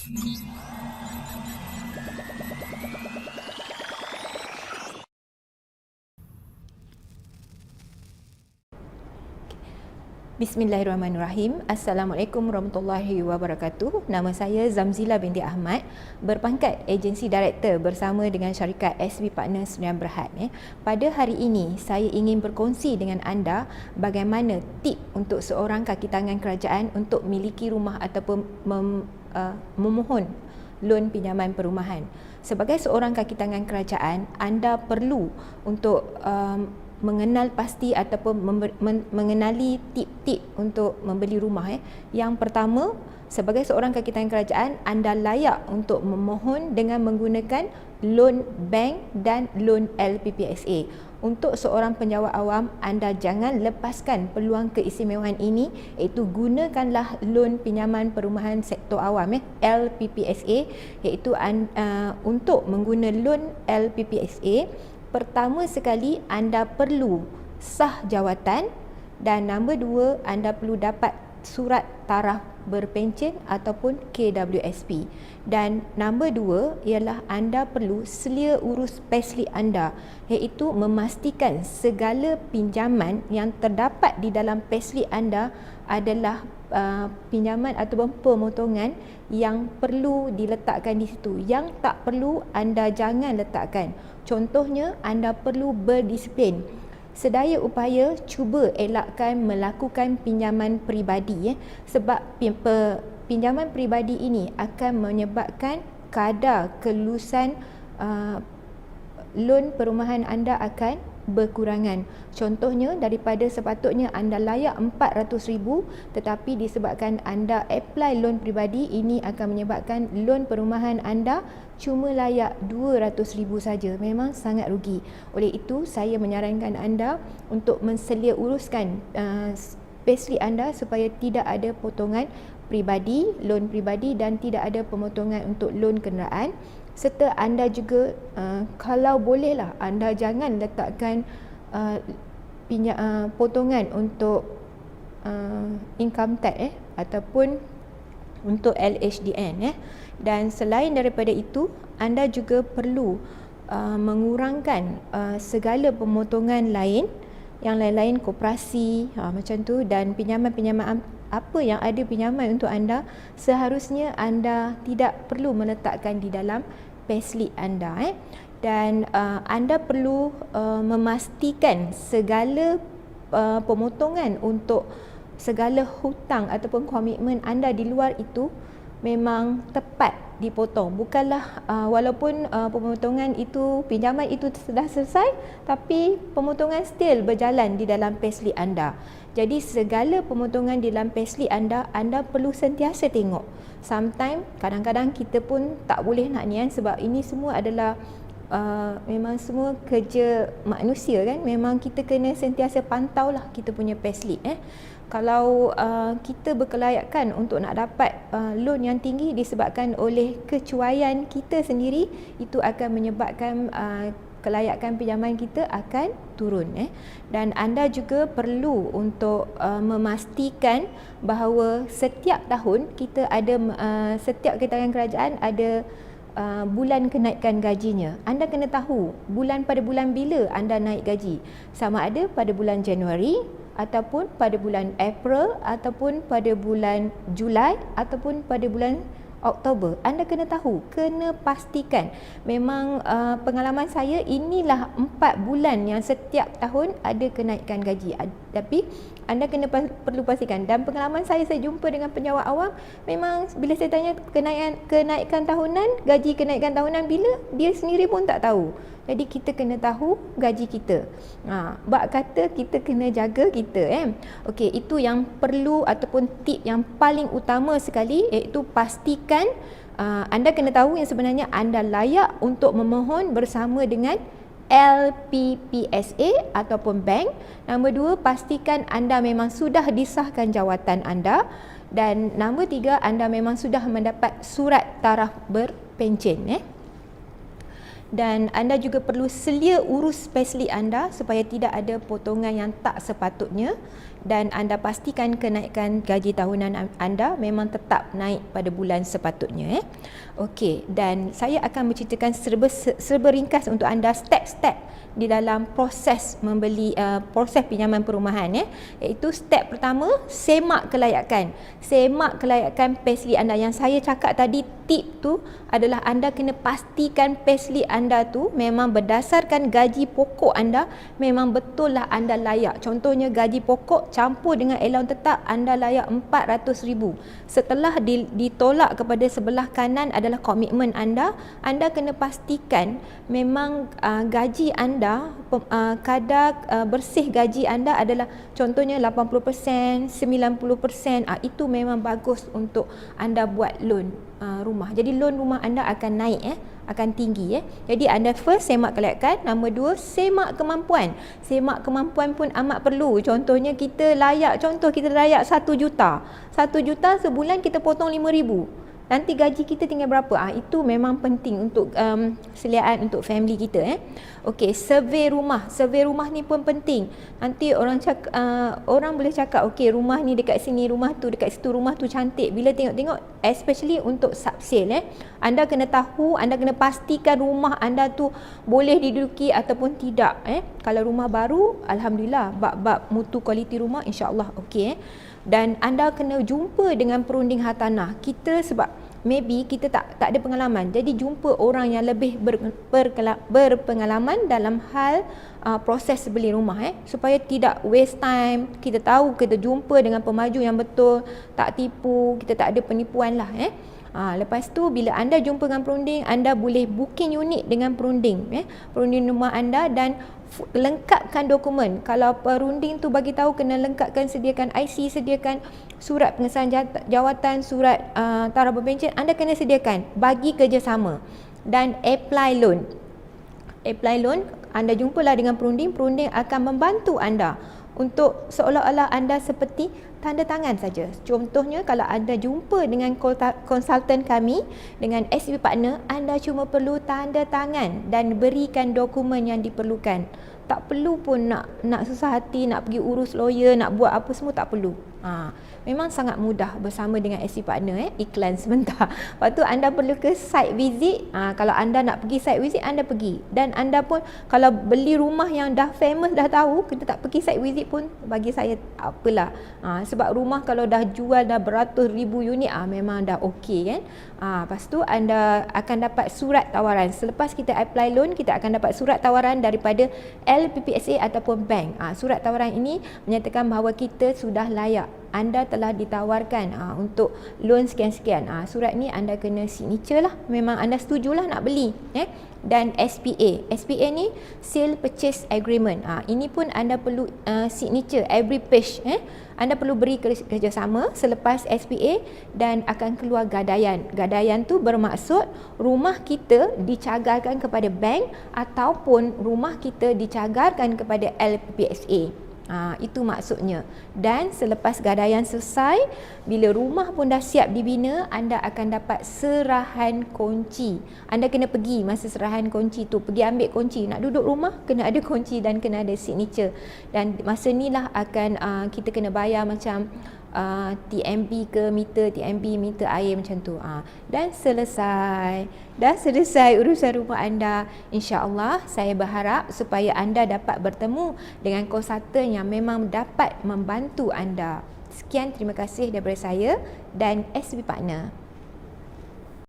Bismillahirrahmanirrahim. Assalamualaikum warahmatullahi wabarakatuh. Nama saya Zamzila binti Ahmad, berpangkat Agency Director bersama dengan syarikat SB Partners Sdn Bhd. Pada hari ini, saya ingin berkongsi dengan anda bagaimana tip untuk seorang kaki tangan kerajaan untuk miliki rumah ataupun memohon loan pinjaman perumahan. Sebagai seorang kaki tangan kerajaan, anda perlu untuk mengenal pasti ataupun mengenali tip-tip untuk membeli rumah. Yang pertama, sebagai seorang kaki tangan kerajaan, anda layak untuk memohon dengan menggunakan loan bank dan loan LPPSA. Untuk seorang penjawat awam, anda jangan lepaskan peluang keistimewaan ini, iaitu gunakanlah loan pinjaman perumahan sektor awam LPPSA, iaitu untuk mengguna loan LPPSA. Pertama sekali, anda perlu sah jawatan, dan nombor dua, anda perlu dapat surat taraf berpencen ataupun KWSP. Dan nombor dua ialah anda perlu selia urus payslip anda, iaitu memastikan segala pinjaman yang terdapat di dalam payslip anda adalah pinjaman ataupun pemotongan yang perlu diletakkan di situ. Yang tak perlu, anda jangan letakkan. Contohnya, anda perlu berdisiplin. Sedaya upaya cuba elakkan melakukan pinjaman peribadi, sebab pinjaman peribadi ini akan menyebabkan kadar kelulusan loan perumahan anda akan berkurangan. Contohnya, daripada sepatutnya anda layak 400,000, tetapi disebabkan anda apply loan peribadi, ini akan menyebabkan loan perumahan anda cuma layak 200,000 saja. Memang sangat rugi. Oleh itu, saya menyarankan anda untuk menselia uruskan payslip anda supaya tidak ada potongan peribadi, loan peribadi, dan tidak ada pemotongan untuk loan kenderaan. Serta anda juga kalau bolehlah anda jangan letakkan potongan untuk income tax ataupun untuk LHDN. Dan selain daripada itu, anda juga perlu mengurangkan segala pemotongan lain, yang lain-lain koperasi macam tu, dan pinjaman-pinjaman apa yang ada pinjaman untuk anda, seharusnya anda tidak perlu meletakkan di dalam payslip anda. Dan anda perlu memastikan segala pemotongan untuk segala hutang ataupun komitmen anda di luar itu memang tepat dipotong. Bukanlah walaupun pemotongan itu, pinjaman itu sudah selesai, tapi pemotongan still berjalan di dalam payslip anda. Jadi segala pemotongan di dalam payslip anda, anda perlu sentiasa tengok. Sometimes, kadang-kadang kita pun tak boleh nak nian, sebab ini semua adalah memang semua kerja manusia kan. Memang kita kena sentiasa pantau lah kita punya payslip. Kalau kita berkelayakan untuk nak dapat loan yang tinggi disebabkan oleh kecuaian kita sendiri, itu akan menyebabkan kelayakan pinjaman kita akan turun. Dan anda juga perlu untuk memastikan bahawa setiap tahun kita ada setiap ketangan kerajaan ada bulan kenaikan gajinya. Anda kena tahu pada bulan bila anda naik gaji, sama ada pada bulan Januari ataupun pada bulan April ataupun pada bulan Julai ataupun pada bulan Oktober. Anda kena tahu, kena pastikan. Memang pengalaman saya, inilah 4 bulan yang setiap tahun ada kenaikan gaji. Tapi anda kena perlu pastikan. Dan pengalaman saya jumpa dengan penjawat awam, memang bila saya tanya kenaikan tahunan, gaji kenaikan tahunan bila, dia sendiri pun tak tahu. Jadi kita kena tahu gaji kita. Bab kata kita kena jaga kita. Okey, itu yang perlu ataupun tip yang paling utama sekali, iaitu pastikan anda kena tahu yang sebenarnya anda layak untuk memohon bersama dengan LPPSA ataupun bank. Nombor dua, pastikan anda memang sudah disahkan jawatan anda. Dan nombor tiga, anda memang sudah mendapat surat taraf berpencen. Dan anda juga perlu selia urus payslip anda supaya tidak ada potongan yang tak sepatutnya. dan anda pastikan kenaikan gaji tahunan anda memang tetap naik pada bulan sepatutnya. Okey, dan saya akan menceritakan serba ringkas untuk anda step-step di dalam proses membeli proses pinjaman perumahan, iaitu step pertama, semak kelayakan. Semak kelayakan payslip anda. Yang saya cakap tadi, tip tu adalah anda kena pastikan payslip anda tu memang berdasarkan gaji pokok anda, memang betul lah anda layak. Contohnya gaji pokok campur dengan allowance tetap, anda layak 400,000. Setelah ditolak kepada sebelah kanan adalah komitmen anda, anda kena pastikan memang gaji anda, kadar bersih gaji anda adalah contohnya 80%, 90%. Itu memang bagus untuk anda buat loan rumah. Jadi loan rumah anda akan naik, akan tinggi. Jadi anda first semak kelayakan. Nombor 2, semak kemampuan. Semak kemampuan pun amat perlu. Contohnya kita layak 1 juta. 1 juta sebulan kita potong 5,000. Nanti gaji kita tinggal berapa? Itu memang penting untuk seliaan untuk family kita. Okey, survey rumah. Survey rumah ni pun penting. Nanti orang boleh cakap, okey, rumah ni dekat sini, rumah tu dekat situ, rumah tu cantik. Bila tengok-tengok, especially untuk subsale, anda kena tahu, anda kena pastikan rumah anda tu boleh diduduki ataupun tidak. Kalau rumah baru, alhamdulillah, bab mutu kualiti rumah insya-Allah okey. Dan anda kena jumpa dengan perunding hartanah. Kita sebab maybe kita tak ada pengalaman, jadi jumpa orang yang lebih berpengalaman dalam hal proses beli rumah, supaya tidak waste time. Kita tahu, kita jumpa dengan pemaju yang betul, tak tipu, kita tak ada penipuan lah. Lepas tu bila anda jumpa dengan perunding, anda boleh booking unit dengan perunding, perunding rumah anda, dan lengkapkan dokumen. Kalau perunding tu bagi tahu kena lengkapkan, sediakan IC, sediakan surat pengesahan jawatan, surat taraf berbencen, anda kena sediakan, bagi kerjasama. Dan apply loan. Apply loan, anda jumpalah dengan perunding, perunding akan membantu anda untuk seolah-olah anda seperti tanda tangan saja. Contohnya kalau anda jumpa dengan konsultan kami, dengan SB Partner, anda cuma perlu tanda tangan dan berikan dokumen yang diperlukan. Tak perlu pun nak susah hati, nak pergi urus lawyer, nak buat apa semua, tak perlu. Memang sangat mudah bersama dengan SB Partner. Iklan sebentar. Lepas tu anda perlu ke site visit. Kalau anda nak pergi site visit, anda pergi. Dan anda pun kalau beli rumah yang dah famous, dah tahu, kita tak pergi site visit pun bagi saya apalah. Sebab rumah kalau dah jual dah beratus ribu unit, memang dah okey kan. Lepas tu anda akan dapat surat tawaran. Selepas kita apply loan, kita akan dapat surat tawaran daripada LPPSA ataupun bank. Surat tawaran ini menyatakan bahawa kita sudah layak, anda telah ditawarkan untuk loan sekian-sekian. Surat ni anda kena signature lah, memang anda setujulah nak beli. Dan SPA. SPA ni Sale Purchase Agreement. Ini pun anda perlu signature every page. Anda perlu beri kerjasama selepas SPA, dan akan keluar gadaian. Gadaian tu bermaksud rumah kita dicagarkan kepada bank ataupun rumah kita dicagarkan kepada LPPSA. Itu maksudnya. Dan selepas gadaian selesai, bila rumah pun dah siap dibina, anda akan dapat serahan kunci. Anda kena pergi masa serahan kunci tu, pergi ambil kunci. Nak duduk rumah kena ada kunci dan kena ada signature. Dan masa ni lah akan kita kena bayar macam TMB ke meter, TMB meter air macam tu. Dan selesai. Dah selesai urusan rumah anda. InsyaAllah saya berharap supaya anda dapat bertemu dengan konsultan yang memang dapat membantu anda. Sekian, terima kasih daripada saya dan SB Partner.